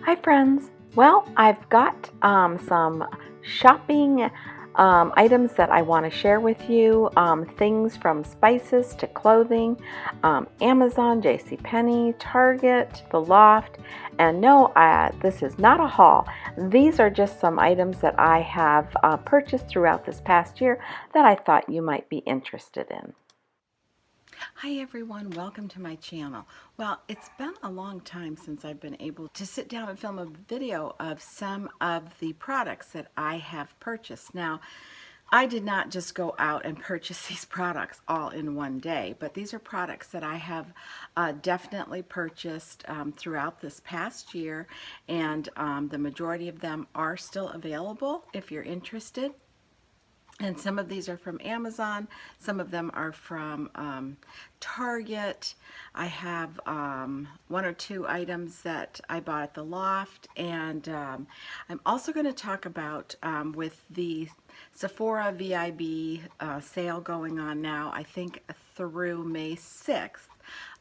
Hi friends. Well, I've got some shopping items that I want to share with you. Things from spices to clothing, Amazon, Penney, Target, the Loft. And no, this is not a haul. These are just some items that I have purchased throughout this past year that I thought you might be interested in. Hi everyone, welcome to my channel. Well, it's been a long time since I've been able to sit down and film a video of some of the products that I have purchased. Now, I did not just go out and purchase these products all in one day, but these are products that I have definitely purchased throughout this past year, and the majority of them are still available if you're interested. And some of these are from Amazon, some of them are from Target. I have one or two items that I bought at the Loft, and I'm also going to talk about with the Sephora VIB sale going on now, I think through May 6th.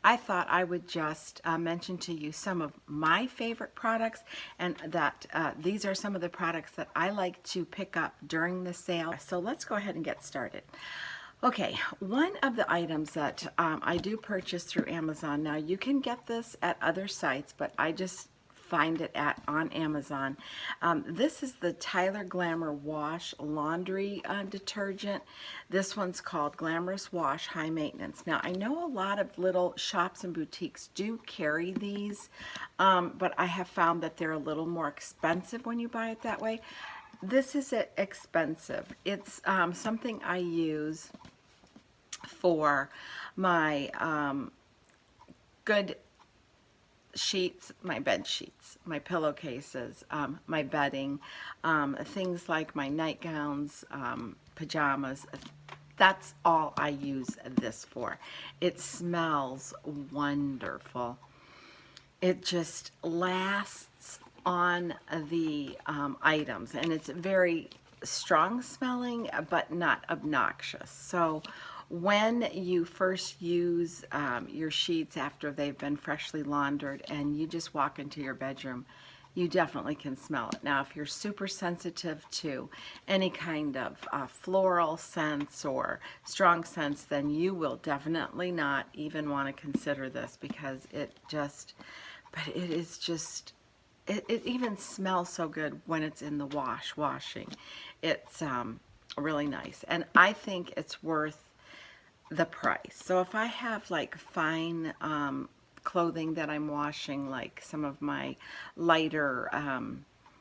I thought I would just mention to you some of my favorite products, and that these are some of the products that I like to pick up during the sale. So let's go ahead and get started. Okay, one of the items that I do purchase through Amazon, now you can get this at other sites, but I just find it on Amazon. This is the Tyler Glamour Wash Laundry Detergent. This one's called Glamorous Wash High Maintenance. Now I know a lot of little shops and boutiques do carry these, but I have found that they're a little more expensive when you buy it that way. This is expensive. It's something I use for my good sheets, my bed sheets, my pillowcases, my bedding, things like my nightgowns, pajamas. That's all I use this for. It smells wonderful. It just lasts on the items, and it's very strong smelling but not obnoxious. So when you first use your sheets after they've been freshly laundered and you just walk into your bedroom, you definitely can smell it. Now, if you're super sensitive to any kind of floral scents or strong scents, then you will definitely not even want to consider this, because but it is just, it even smells so good when it's in the washing. It's really nice, and I think it's worth the price. So if I have like fine clothing that I'm washing, like some of my lighter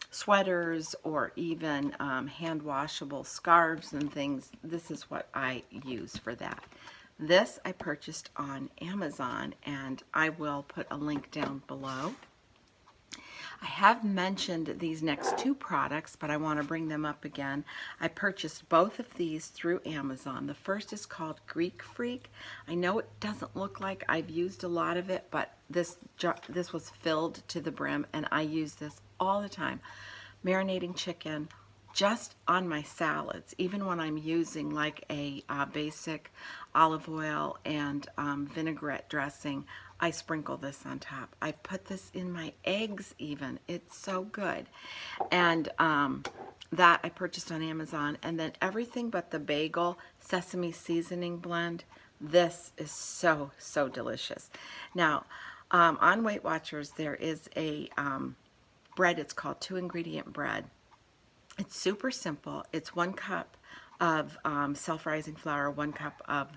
sweaters, or even hand washable scarves and things, this is what I use for that. This I purchased on Amazon, and I will put a link down below. I have mentioned these next two products, but I want to bring them up again. I purchased both of these through Amazon. The first is called Greek Freak. I know it doesn't look like I've used a lot of it, but this was filled to the brim, and I use this all the time. Marinating chicken just on my salads, even when I'm using like a basic olive oil and vinaigrette dressing, I sprinkle this on top. I put this in my eggs even. It's so good. And that I purchased on Amazon. And then everything but the bagel sesame seasoning blend. This is so, so delicious. Now, on Weight Watchers, there is a bread. It's called 2-ingredient bread. It's super simple. It's 1 cup of self-rising flour, 1 cup of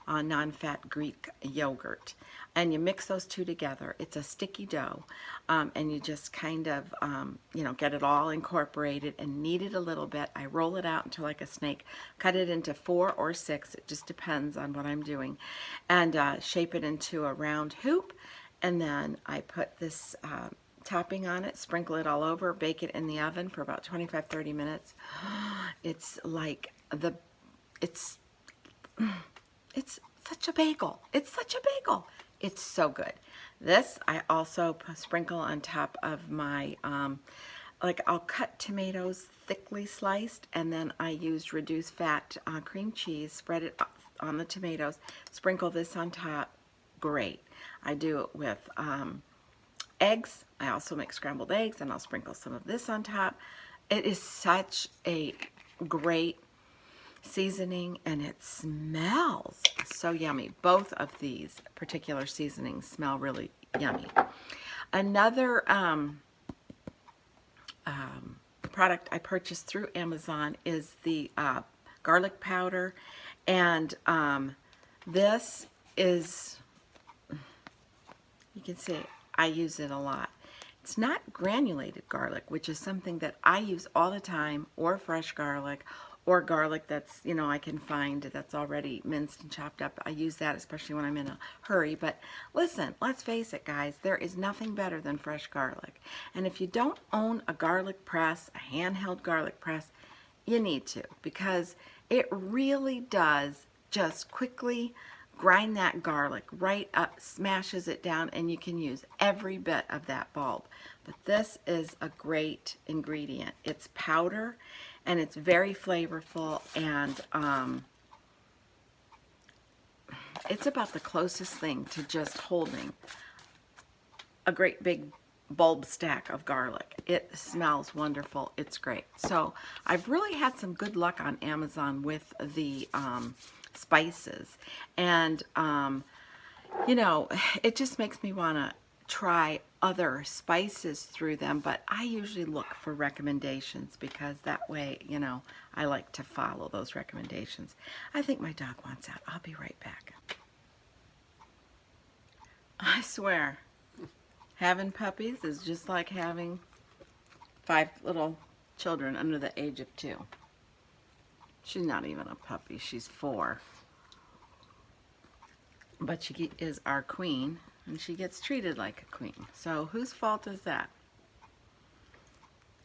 non-fat Greek yogurt, and you mix those two together. It's a sticky dough, and you just kind of get it all incorporated and knead it a little bit. I roll it out into like a snake, cut it into 4 or 6, it just depends on what I'm doing, and shape it into a round hoop. And then I put this topping on it, sprinkle it all over, bake it in the oven for about 25-30 minutes. It's like it's such a bagel. It's such a bagel. It's so good. This I also sprinkle on top of my like, I'll cut tomatoes thickly sliced, and then I use reduced fat cream cheese, spread it on the tomatoes, sprinkle this on top. Great. I do it with eggs. I also make scrambled eggs, and I'll sprinkle some of this on top. It is such a great seasoning, and it smells so yummy. Both of these particular seasonings smell really yummy. Another product I purchased through Amazon is the garlic powder, and this is, you can see I use it a lot. It's not granulated garlic, which is something that I use all the time, or fresh garlic, or garlic that's, you know, I can find that's already minced and chopped up. I use that especially when I'm in a hurry. But listen, let's face it, guys, there is nothing better than fresh garlic. And if you don't own a garlic press, a handheld garlic press, you need to, because it really does just quickly grind that garlic right up, smashes it down, and you can use every bit of that bulb. But this is a great ingredient. It's powder, and it's very flavorful, and it's about the closest thing to just holding a great big bulb stack of garlic. It smells wonderful. It's great. So I've really had some good luck on Amazon with the spices, and you know, it just makes me want to try other spices through them, but I usually look for recommendations, because that way, you know, I like to follow those recommendations. I think my dog wants out. I'll be right back. I swear, having puppies is just like having 5 little children under the age of 2. She's not even a puppy, she's 4. But she is our queen, and she gets treated like a queen. So whose fault is that?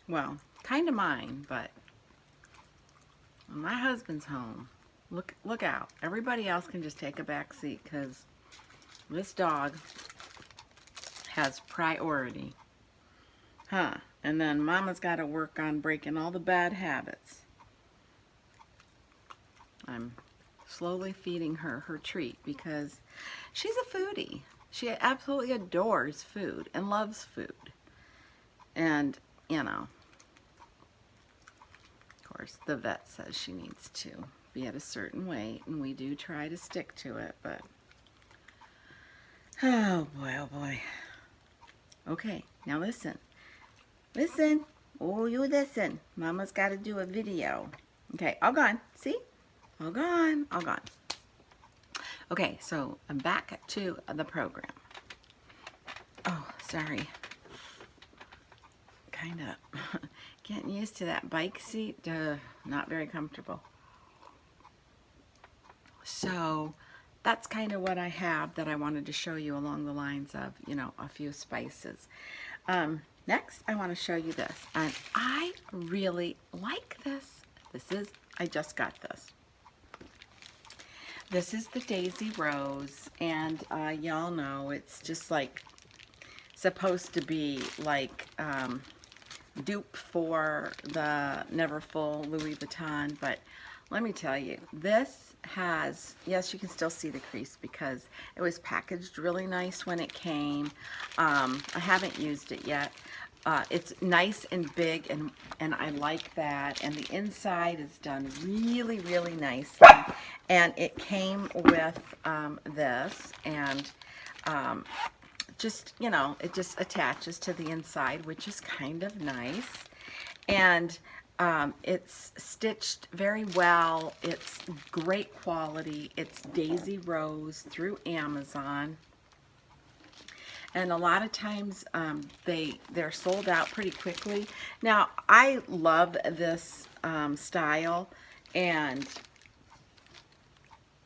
Well, kind of mine, but when my husband's home, look out. Everybody else can just take a back seat, because this dog has priority. Huh. And then Mama's got to work on breaking all the bad habits. I'm slowly feeding her treat, because she's a foodie. She absolutely adores food and loves food. And, you know, of course, the vet says she needs to be at a certain weight, and we do try to stick to it, but oh boy, oh boy. Okay, now listen. Listen. Oh, you listen. Mama's got to do a video. Okay, all gone. See? All gone. All gone. Okay, so I'm back to the program. Oh, sorry. Kind of getting used to that bike seat. Not very comfortable. So that's kind of what I have that I wanted to show you along the lines of, you know, a few spices. Next, I want to show you this. And I really like this. I just got this. This is the Daisy Rose, and y'all know it's just like supposed to be like dupe for the Never Full Louis Vuitton, but let me tell you, this has, yes, you can still see the crease because it was packaged really nice when it came. I haven't used it yet. It's nice and big, and I like that. And the inside is done really, really nicely. And it came with this, and just, you know, it just attaches to the inside, which is kind of nice. And it's stitched very well. It's great quality. It's Daisy Rose through Amazon. And a lot of times they're sold out pretty quickly. Now, I love this style, and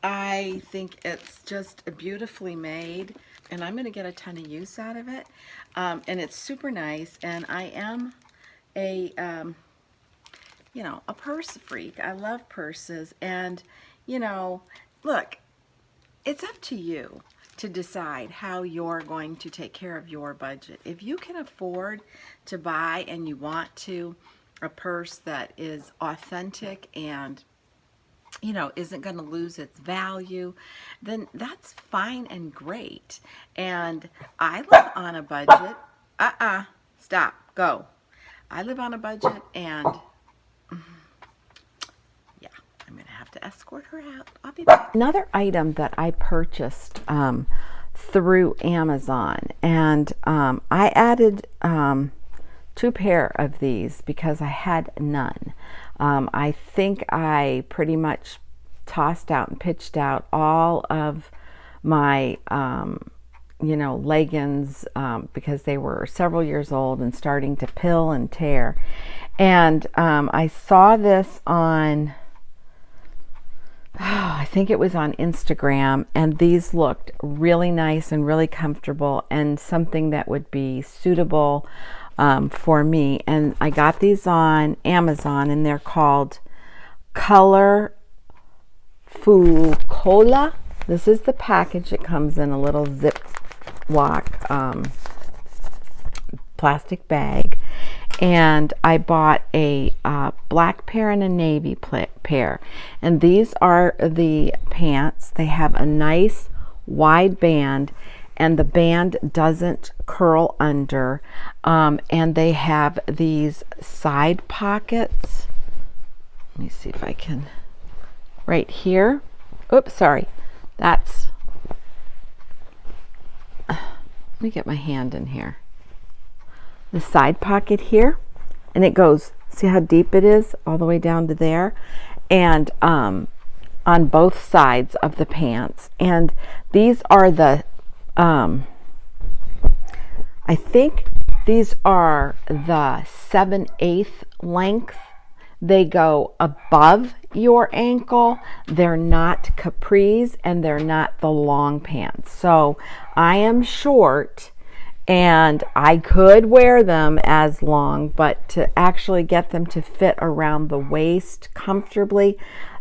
I think it's just beautifully made, and I'm going to get a ton of use out of it. And it's super nice, and I am a, you know, a purse freak. I love purses, and, you know, look, it's up to you to decide how you're going to take care of your budget. If you can afford to buy, and you want to, a purse that is authentic and, you know, isn't going to lose its value, then that's fine and great. And I live on a budget, Stop. Go. I live on a budget, and yeah, I'm going to have to escort her out. I'll be back. Another item that I purchased through Amazon, and I added 2 pair of these because I had none. I think I pretty much tossed out and pitched out all of my leggings because they were several years old and starting to pill and tear. And I saw this on, I think it was on Instagram, and these looked really nice and really comfortable and something that would be suitable for me. And I got these on Amazon, and they're called Color Cola. This is the package. It comes in a little Ziploc plastic bag, and I bought a black pair and a navy pair, and these are the pants. They have a nice wide band, and the band doesn't curl under, and they have these side pockets. Let me see if I can, right here. Oops, sorry, that's, let me get my hand in here. The side pocket here, and it goes, see how deep it is, all the way down to there, and on both sides of the pants. And these are the I think these are the 7/8 length. They go above your ankle. They're not capris, and they're not the long pants. So I am short, and I could wear them as long, but to actually get them to fit around the waist comfortably,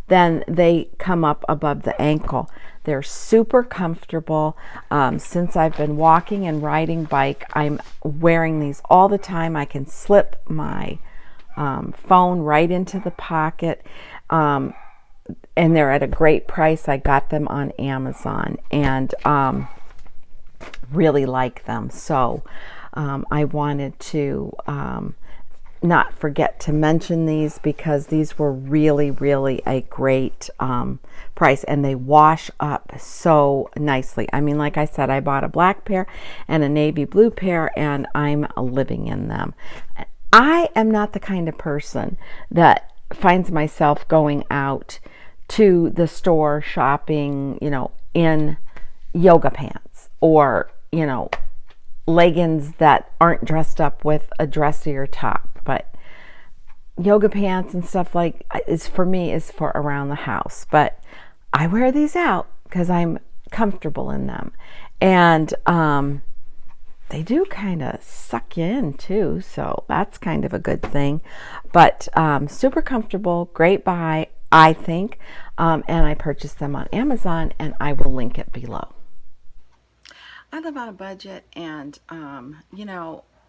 then they come up above the ankle. They're super comfortable. Since I've been walking and riding bike, I'm wearing these all the time. I can slip my phone right into the pocket, and they're at a great price. I got them on Amazon, and really like them. So I wanted to not forget to mention these, because these were really, really a great price, and they wash up so nicely. I mean, like I said, I bought a black pair and a navy blue pair, and I'm living in them. I am not the kind of person that finds myself going out to the store shopping, in yoga pants or, leggings that aren't dressed up with a dressier top. But yoga pants and stuff like is for around the house. But I wear these out because I'm comfortable in them, and they do kind of suck you in too, so that's kind of a good thing. But super comfortable, great buy, I think, and I purchased them on Amazon, and I will link it below. I live on a budget, and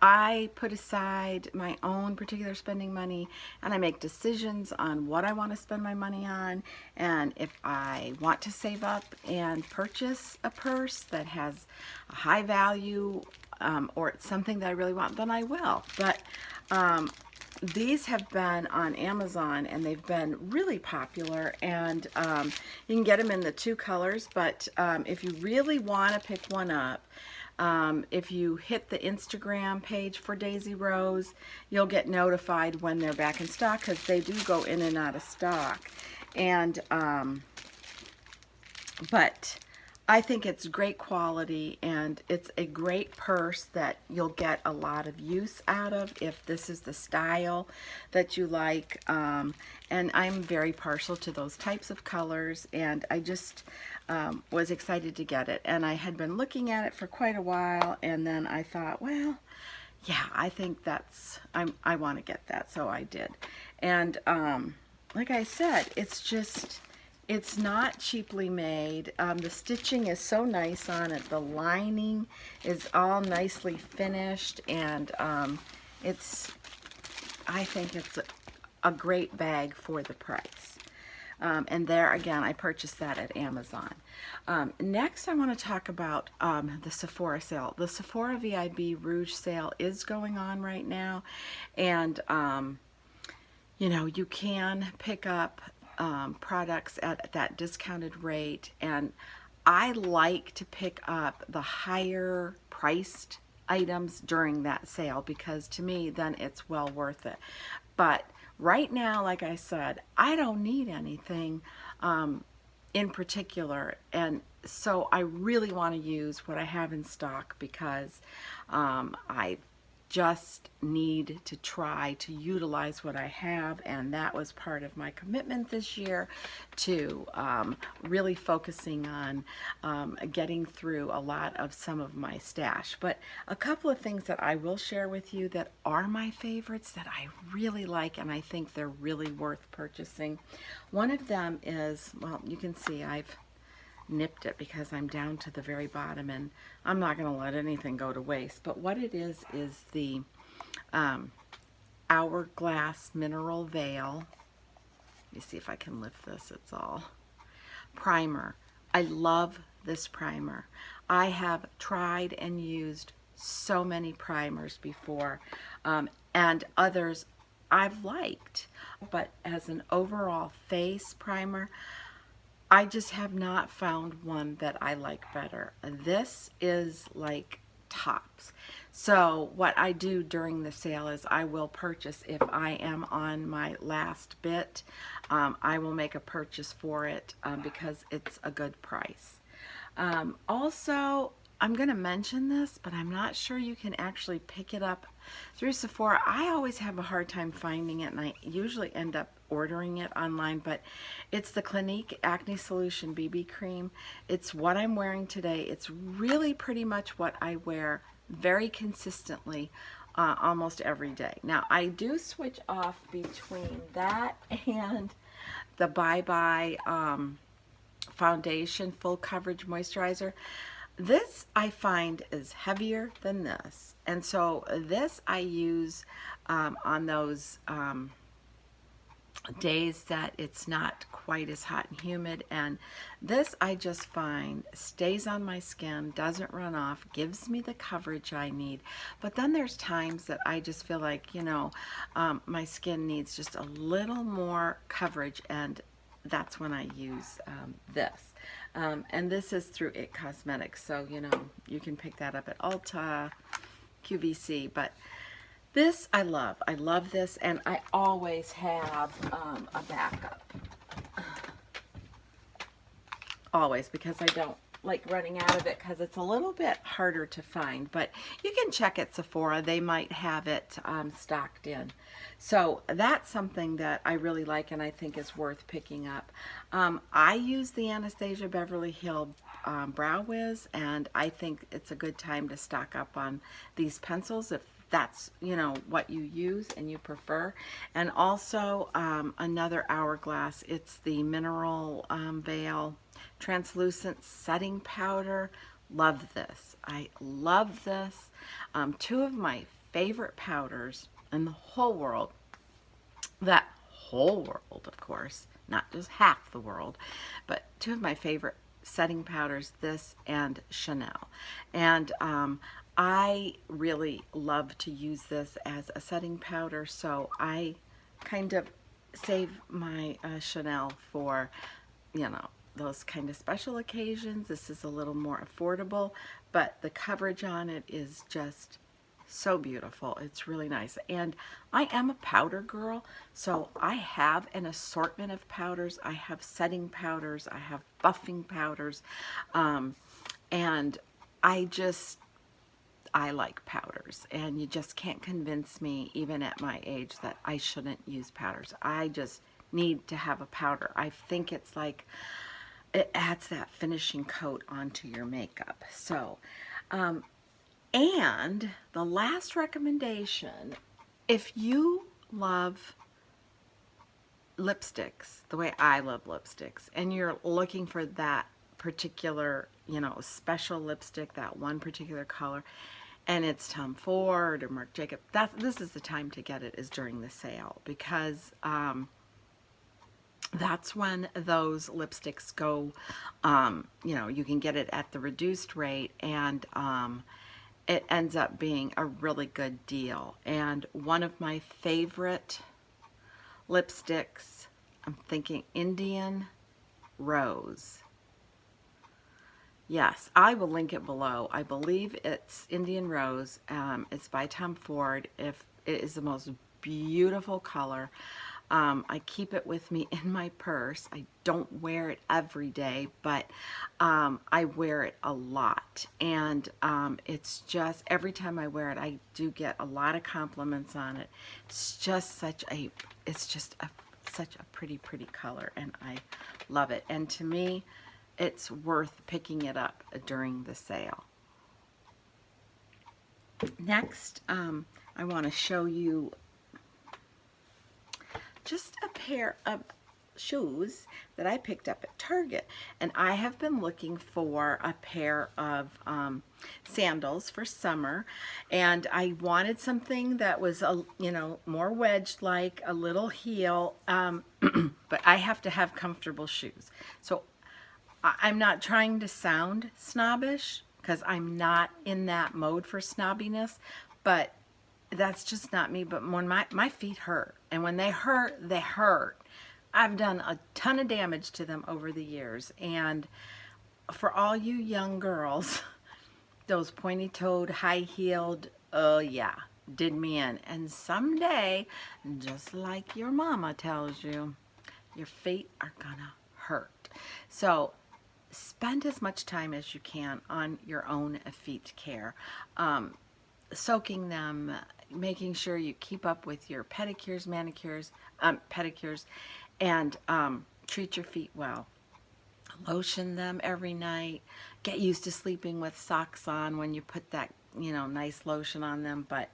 I put aside my own particular spending money, and I make decisions on what I want to spend my money on. And if I want to save up and purchase a purse that has a high value, or it's something that I really want, then I will. But these have been on Amazon, and they've been really popular, and you can get them in the 2 colors. But if you really want to pick one up, if you hit the Instagram page for Daisy Rose, you'll get notified when they're back in stock, because they do go in and out of stock. And but I think it's great quality, and it's a great purse that you'll get a lot of use out of if this is the style that you like. And I'm very partial to those types of colors, and I just was excited to get it. And I had been looking at it for quite a while, and then I thought, well, yeah, I think I want to get that, so I did. And like I said, it's not cheaply made. The stitching is so nice on it. The lining is all nicely finished, and I think it's a great bag for the price. And there again, I purchased that at Amazon. Next, I want to talk about the Sephora sale. The Sephora VIB Rouge sale is going on right now, and you know, you can pick up products at that discounted rate, and I like to pick up the higher priced items during that sale because to me then it's well worth it. But right now, like I said, I don't need anything in particular, and so I really want to use what I have in stock because I just need to try to utilize what I have, and that was part of my commitment this year to really focusing on getting through a lot of some of my stash. But a couple of things that I will share with you that are my favorites that I really like and I think they're really worth purchasing. One of them is, well, you can see I've nipped it because I'm down to the very bottom and I'm not going to let anything go to waste. But what it is the Hourglass Mineral Veil. Let me see if I can lift this. It's all primer. I love this primer. I have tried and used so many primers before, and others I've liked, but as an overall face primer, I just have not found one that I like better. This is like tops. So what I do during the sale is I will purchase, if I am on my last bit, I will make a purchase for it because it's a good price. Also, I'm going to mention this, but I'm not sure you can actually pick it up through Sephora. I always have a hard time finding it, and I usually end up ordering it online, but it's the Clinique Acne Solution BB Cream. It's what I'm wearing today. It's really pretty much what I wear very consistently almost every day. Now, I do switch off between that and the Bye Bye Foundation Full Coverage Moisturizer. This I find is heavier than this, and so this I use on those days that it's not quite as hot and humid, and this I just find stays on my skin, doesn't run off, gives me the coverage I need. But then there's times that I just feel like, you know, my skin needs just a little more coverage, and that's when I use this. And this is through It Cosmetics, so you know, you can pick that up at Ulta, QVC, but this I love. I love this, and I always have a backup. Always, because I don't like running out of it because it's a little bit harder to find, but you can check at Sephora. They might have it stocked in. So that's something that I really like and I think is worth picking up. I use the Anastasia Beverly Hills Brow Wiz, and I think it's a good time to stock up on these pencils if that's, you know, what you use and you prefer. And also another Hourglass, it's the Mineral Veil Translucent Setting Powder. Love this. I love this. Two of my favorite powders in the whole world, that whole world, of course, not just half the world, but two of my favorite setting powders, this and Chanel. And I really love to use this as a setting powder, so I kind of save my Chanel for, you know, those kind of special occasions. This is a little more affordable, but the coverage on it is just so beautiful. It's really nice. And I am a powder girl, so I have an assortment of powders. I have setting powders, I have buffing powders, and I like powders, and you just can't convince me, even at my age, that I shouldn't use powders. I just need to have a powder. I think it's like, it adds that finishing coat onto your makeup. So, and the last recommendation, if you love lipsticks the way I love lipsticks, and you're looking for that particular, you know, special lipstick, that one particular color, and it's Tom Ford or Marc Jacob, this is the time to get it, is during the sale, because that's when those lipsticks go, you know, you can get it at the reduced rate, and it ends up being a really good deal. And one of my favorite lipsticks, I'm thinking Indian Rose. Yes, I will link it below. I believe it's Indian Rose. It's by Tom Ford. If it is the most beautiful color. I keep it with me in my purse. I don't wear it every day, but I wear it a lot. And it's just, every time I wear it, I do get a lot of compliments on it. It's just such a pretty, pretty color, and I love it. And to me, it's worth picking it up during the sale. Next, I want to show you just a pair of shoes that I picked up at Target. And I have been looking for a pair of sandals for summer, and I wanted something that was more wedged, like a little heel, but I have to have comfortable shoes. So I'm not trying to sound snobbish, because I'm not in that mode for snobbiness, but that's just not me. But when my feet hurt, and when they hurt, they hurt. I've done a ton of damage to them over the years, and for all you young girls, those pointy-toed, high-heeled, oh yeah, did me in. And someday, just like your mama tells you, your feet are gonna hurt. So spend as much time as you can on your own feet care. Soaking them, making sure you keep up with your pedicures, manicures, pedicures, and treat your feet well. Lotion them every night. Get used to sleeping with socks on when you put that, nice lotion on them. But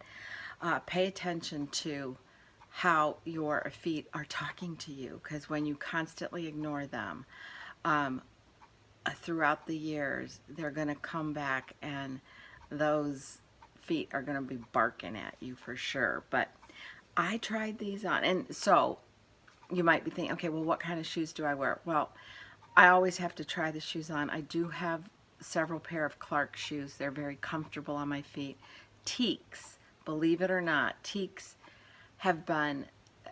pay attention to how your feet are talking to you, because when you constantly ignore them, throughout the years, they're going to come back, and those feet are going to be barking at you for sure. But I tried these on, and so you might be thinking, okay, well, what kind of shoes do I wear? Well, I always have to try the shoes on. I do have several pair of Clark shoes. They're very comfortable on my feet. Teaks, believe it or not, Teaks have been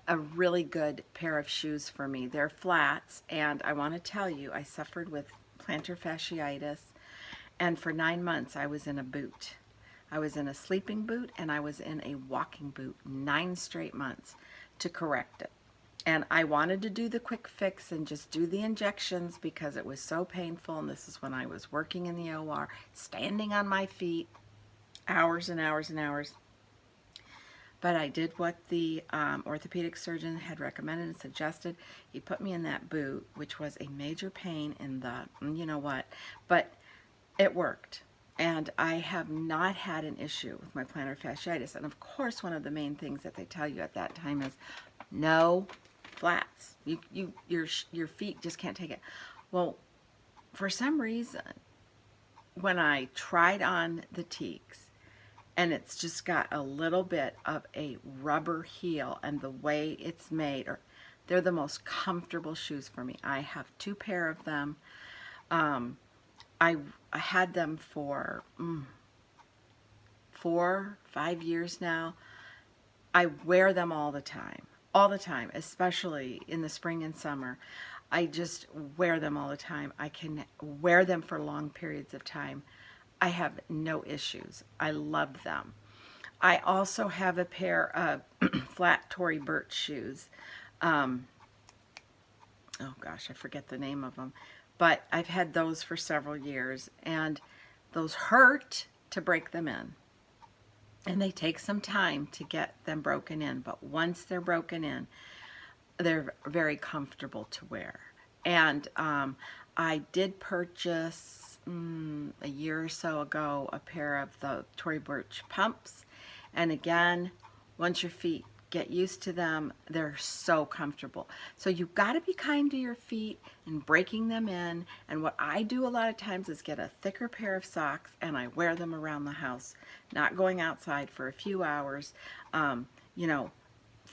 a really good pair of shoes for me. They're flats, and I want to tell you, I suffered with plantar fasciitis, and for 9 months I was in a boot. I was in a sleeping boot, and I was in a walking boot 9 straight months to correct it. And I wanted to do the quick fix and just do the injections because it was so painful, and this is when I was working in the OR, standing on my feet hours and hours and hours. But I did what the orthopedic surgeon had recommended and suggested. He put me in that boot, which was a major pain in the, you know what, but it worked. And I have not had an issue with my plantar fasciitis. And of course, one of the main things that they tell you at that time is no flats. Your feet just can't take it. Well, for some reason, when I tried on the Teaks, and it's just got a little bit of a rubber heel, and the way it's made, they're the most comfortable shoes for me. I have 2 pair of them. I had them for 4-5 years now. I wear them all the time, especially in the spring and summer. I just wear them all the time. I can wear them for long periods of time. I have no issues. I love them. I also have a pair of flat Tory Burch shoes. Oh gosh, I forget the name of them. But I've had those for several years, and those hurt to break them in. And they take some time to get them broken in. But once they're broken in, they're very comfortable to wear. And I did purchase a year or so ago a pair of the Tory Burch pumps, and again, once your feet get used to them, they're so comfortable. So you've got to be kind to your feet in breaking them in. And what I do a lot of times is get a thicker pair of socks, and I wear them around the house, not going outside for a few hours,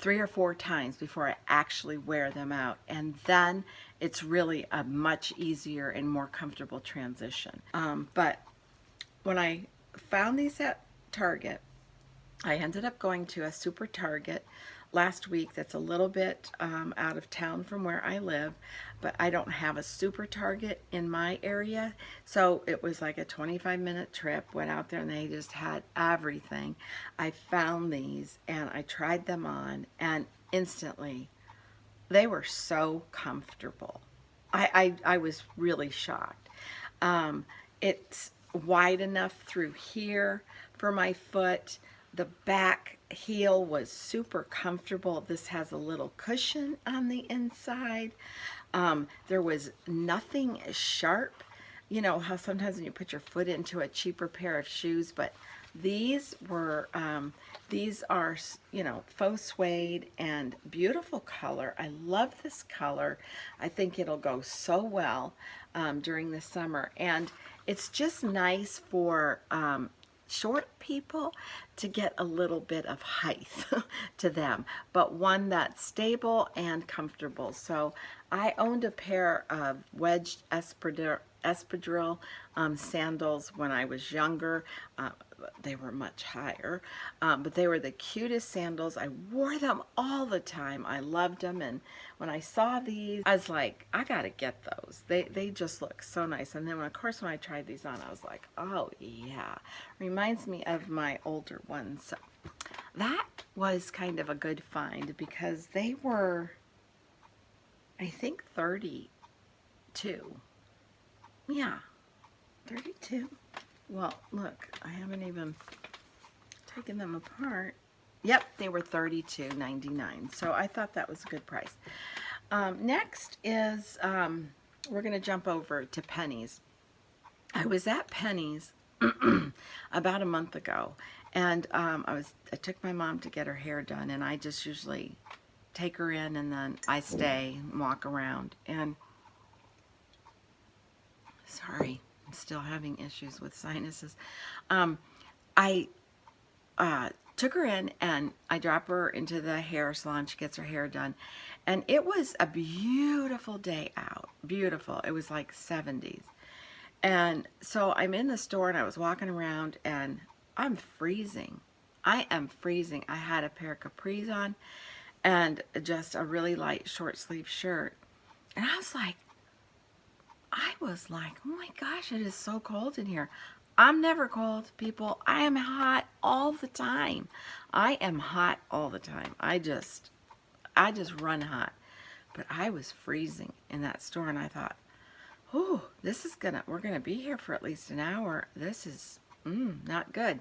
3 or 4 times before I actually wear them out. And then it's really a much easier and more comfortable transition. But when I found these at Target, I ended up going to a super Target last week that's a little bit out of town from where I live, but I don't have a super Target in my area, so it was like a 25-minute trip. Went out there and they just had everything. I found these and I tried them on, and instantly they were so comfortable. I was really shocked. It's wide enough through here for my foot. The back heel was super comfortable. This has a little cushion on the inside. There was nothing sharp. You know how sometimes when you put your foot into a cheaper pair of shoes, but these are, you know, faux suede and beautiful color. I love this color. I think it'll go so well during the summer. And it's just nice for short people to get a little bit of height to them, but one that's stable and comfortable. So I owned a pair of wedged espadrille sandals when I was younger. They were much higher, but they were the cutest sandals. I wore them all the time. I loved them, and when I saw these, I was like, I gotta get those. They just look so nice. And then, of course, when I tried these on, I was like, oh yeah, reminds me of my older ones. So that was kind of a good find because they were, I think, 32. Yeah, 32. Well, look, I haven't even taken them apart. Yep, they were $32.99. So I thought that was a good price. Next is, we're going to jump over to Penney's. I was at Penney's about a month ago, and I took my mom to get her hair done, and I just usually take her in, and then I stay and walk around. And sorry, I'm still having issues with sinuses. I took her in and I drop her into the hair salon. She gets her hair done, and it was a beautiful day out. Beautiful. It was like 70s. And so I'm in the store and I was walking around and I'm freezing. I am freezing. I had a pair of capris on and just a really light short sleeve shirt. And I was like, oh my gosh, it is so cold in here. I'm never cold, people. I am hot all the time. I am hot all the time. I just run hot. But I was freezing in that store, and I thought, oh, we're gonna be here for at least an hour. This is not good.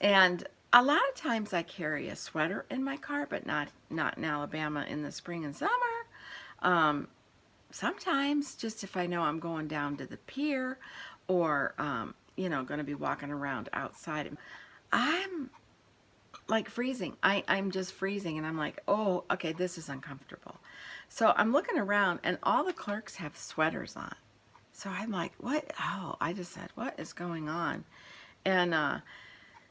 And a lot of times I carry a sweater in my car, but not in Alabama in the spring and summer. Sometimes just if I know I'm going down to the pier or, you know, going to be walking around outside, I'm like freezing. I'm just freezing, and I'm like, oh, okay, this is uncomfortable. So I'm looking around, and all the clerks have sweaters on. So I'm like, what? Oh, I just said, what is going on? And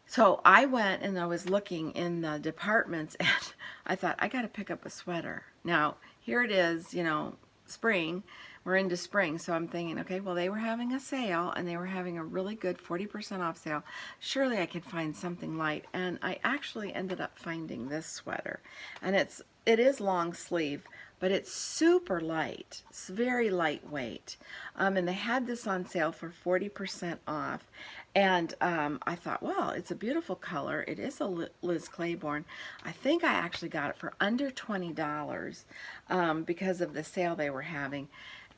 so I went and I was looking in the departments, and I thought, I got to pick up a sweater. Now, here it is, you know, spring. We're into spring, so I'm thinking, okay, well, they were having a sale, and they were having a really good 40% off sale. Surely I could find something light, and I actually ended up finding this sweater, and it is long sleeve, but it's super light. It's very lightweight, and they had this on sale for 40% off, and I thought, well, it's a beautiful color. It is a Liz Claiborne. I think I actually got it for under $20 because of the sale they were having.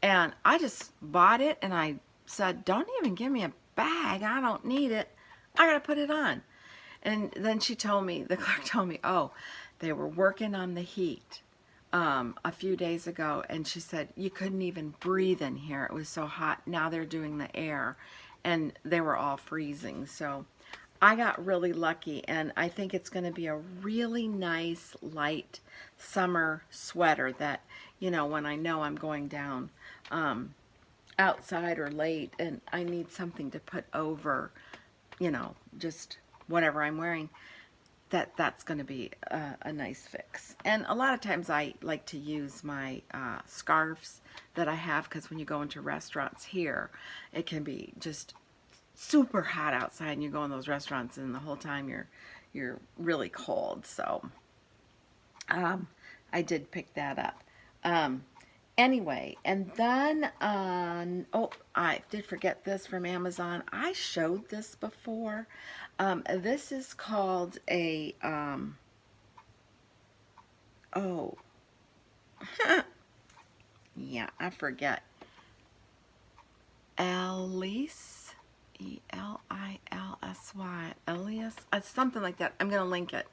And I just bought it, and I said, don't even give me a bag. I don't need it. I got to put it on. And then the clerk told me, oh, they were working on the heat a few days ago. And she said, you couldn't even breathe in here. It was so hot. Now they're doing the air. And they were all freezing. So I got really lucky, and I think it's going to be a really nice, light summer sweater that, you know, when I know I'm going down outside or late and I need something to put over, you know, just whatever I'm wearing, that's going to be a nice fix. And a lot of times I like to use my scarves that I have, because when you go into restaurants here, it can be just super hot outside, and you go in those restaurants and the whole time you're really cold. So I did pick that up. Anyway, and then oh, I did forget this from Amazon. I showed this before. This is called a oh yeah, I forget. Elise, Elilsy, Elias, something like that. I'm gonna link it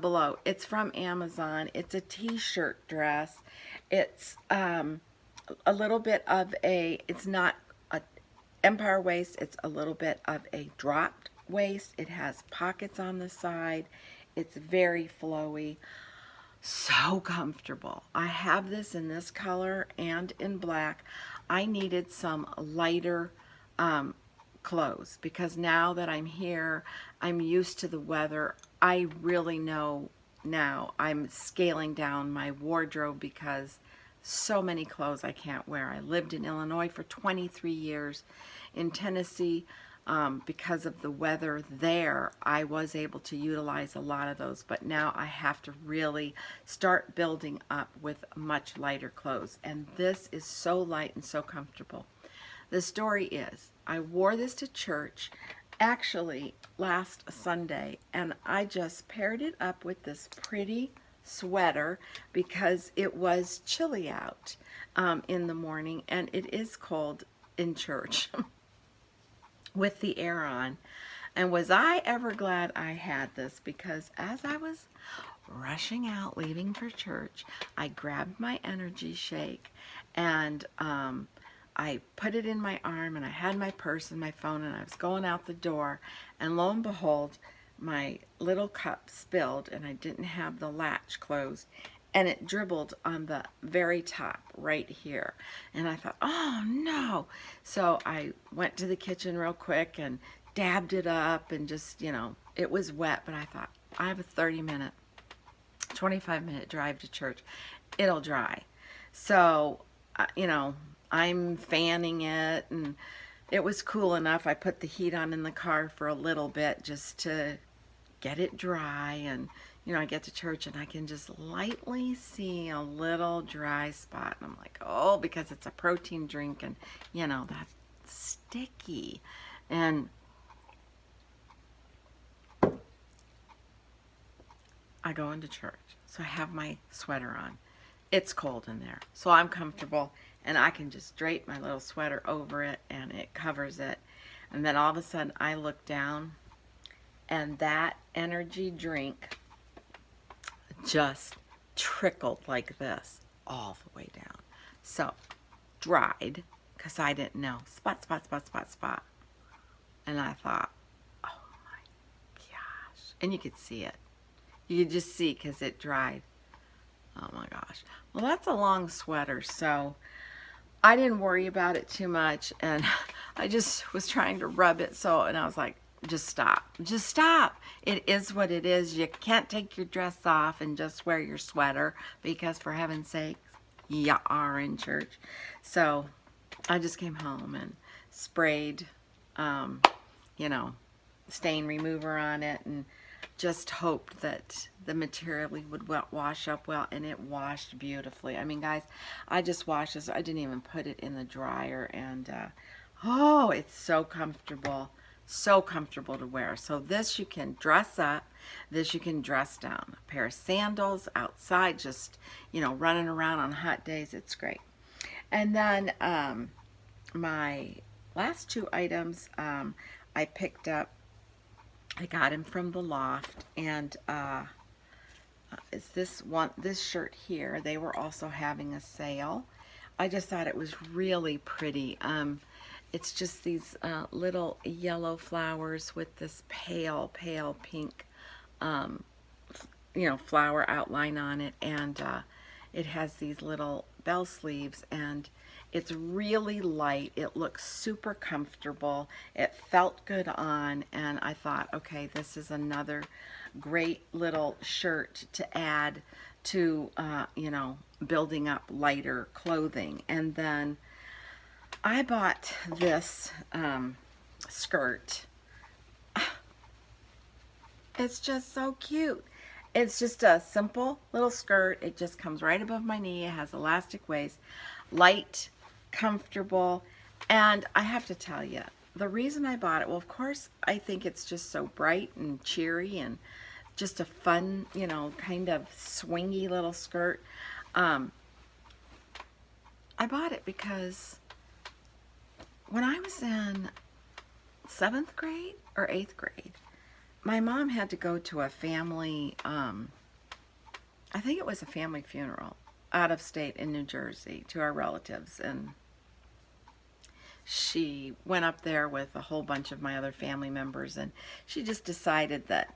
below. It's from Amazon. It's a t-shirt dress. It's a little bit of a, it's not a empire waist, it's a little bit of a dropped waist. It has pockets on the side. It's very flowy. So comfortable. I have this in this color and in black. I needed some lighter clothes, because now that I'm here, I'm used to the weather. I really know now I'm scaling down my wardrobe, because so many clothes I can't wear. I lived in Illinois for 23 years. In Tennessee, because of the weather there, I was able to utilize a lot of those, but now I have to really start building up with much lighter clothes. And this is so light and so comfortable. The story is, I wore this to church actually last Sunday, and I just paired it up with this pretty sweater because it was chilly out in the morning, and it is cold in church with the air on. And was I ever glad I had this, because as I was rushing out, leaving for church, I grabbed my energy shake and I put it in my arm, and I had my purse and my phone, and I was going out the door, and lo and behold, my little cup spilled, and I didn't have the latch closed, and it dribbled on the very top right here. And I thought, oh no. So I went to the kitchen real quick and dabbed it up, and just, you know, it was wet, but I thought, I have a 30-minute, 25-minute drive to church. It'll dry. So, you know, I'm fanning it, and it was cool enough. I put the heat on in the car for a little bit just to get it dry, and you know, I get to church and I can just lightly see a little dry spot, and I'm like, oh, because it's a protein drink, and you know, that's sticky. And I go into church, so I have my sweater on. It's cold in there, so I'm comfortable, and I can just drape my little sweater over it, and it covers it. And then all of a sudden I look down, and that energy drink just trickled like this all the way down. So dried, because I didn't know. Spot, spot, spot, spot, spot. And I thought, oh my gosh. And you could see it. You could just see, because it dried. Oh my gosh. Well, that's a long sweater, so I didn't worry about it too much, and I just was trying to rub it, and I was like, just stop. Just stop. It is what it is. You can't take your dress off and just wear your sweater, because for heaven's sake, you are in church. So I just came home and sprayed, you know, stain remover on it, and just hoped that the material would wash up well, and it washed beautifully. I mean, guys, I just washed this. I didn't even put it in the dryer, and oh, it's so comfortable. So comfortable to wear. So this you can dress up, this you can dress down. A pair of sandals outside, just, you know, running around on hot days. It's great. And then my last two items I picked up, I got them from the Loft, and is this shirt here. They were also having a sale. I just thought it was really pretty. It's just these little yellow flowers with this pale pink, you know, flower outline on it, and it has these little bell sleeves, and it's really light. It looks super comfortable. It felt good on, and I thought, okay, this is another great little shirt to add to, building up lighter clothing. And then I bought this skirt. It's just so cute. It's just a simple little skirt. It just comes right above my knee. It has elastic waist, light, comfortable. And I have to tell you, the reason I bought it, well, of course, I think it's just so bright and cheery and just a fun, kind of swingy little skirt. I bought it because when I was in 7th grade or 8th grade, my mom had to go to a family, I think it was a family funeral out of state in New Jersey to our relatives. And she went up there with a whole bunch of my other family members, and she just decided that,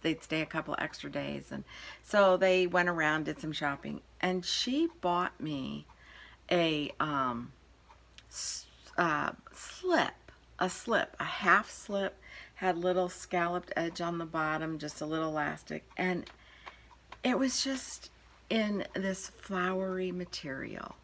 they'd stay a couple extra days. And so they went around, did some shopping, and she bought me a slip, a half slip, had little scalloped edge on the bottom, just a little elastic, and it was just in this flowery material.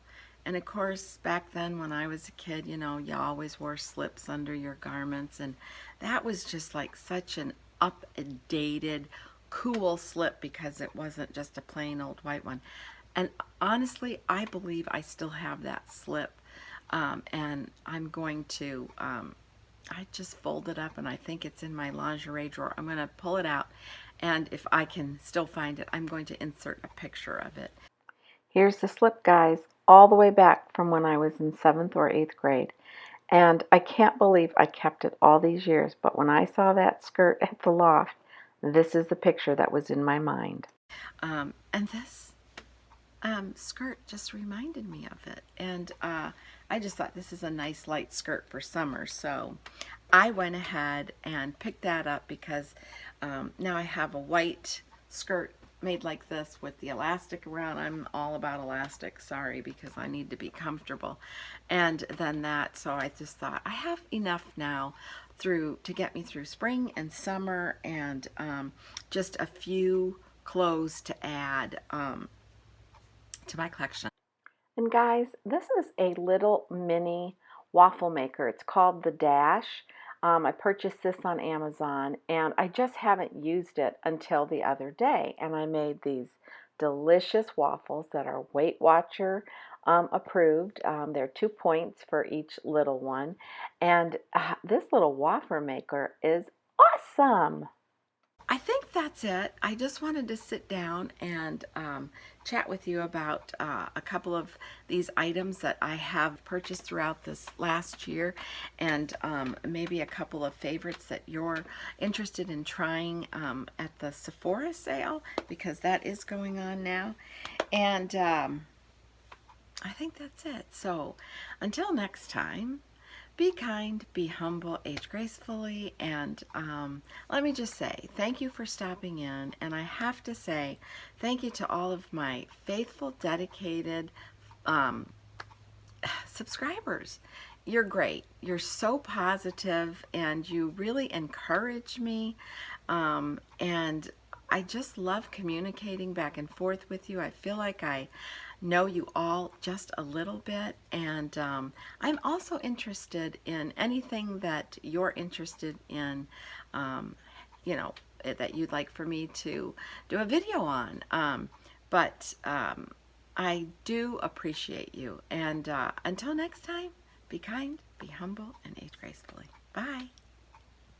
And of course, back then when I was a kid, you always wore slips under your garments, and that was just like such an updated, cool slip because it wasn't just a plain old white one. And honestly, I believe I still have that slip, and I'm going to, I just folded up, and I think it's in my lingerie drawer. I'm going to pull it out, and if I can still find it, I'm going to insert a picture of it. Here's the slip, guys, all the way back from when I was in 7th or 8th grade. And I can't believe I kept it all these years, but when I saw that skirt at the Loft, this is the picture that was in my mind. And this skirt just reminded me of it. And I just thought this is a nice light skirt for summer. So I went ahead and picked that up because now I have a white skirt made like this with the elastic around. I'm all about elastic, sorry, because I need to be comfortable. And then so I just thought I have enough now to get me through spring and summer, and just a few clothes to add to my collection. And guys, this is a little mini waffle maker. It's called the Dash. I purchased this on Amazon, and I just haven't used it until the other day. And I made these delicious waffles that are Weight Watcher approved. There are 2 points for each little one. And this little waffle maker is awesome. I think that's it. I just wanted to sit down and chat with you about a couple of these items that I have purchased throughout this last year, and maybe a couple of favorites that you're interested in trying at the Sephora sale, because that is going on now. And I think that's it. So until next time, be kind, be humble, age gracefully, and let me just say thank you for stopping in. And I have to say thank you to all of my faithful, dedicated subscribers. You're great. You're so positive, and you really encourage me. And I just love communicating back and forth with you. I feel like I know you all just a little bit, and I'm also interested in anything that you're interested in, that you'd like for me to do a video on. But I do appreciate you, and until next time, be kind, be humble, and age gracefully. Bye.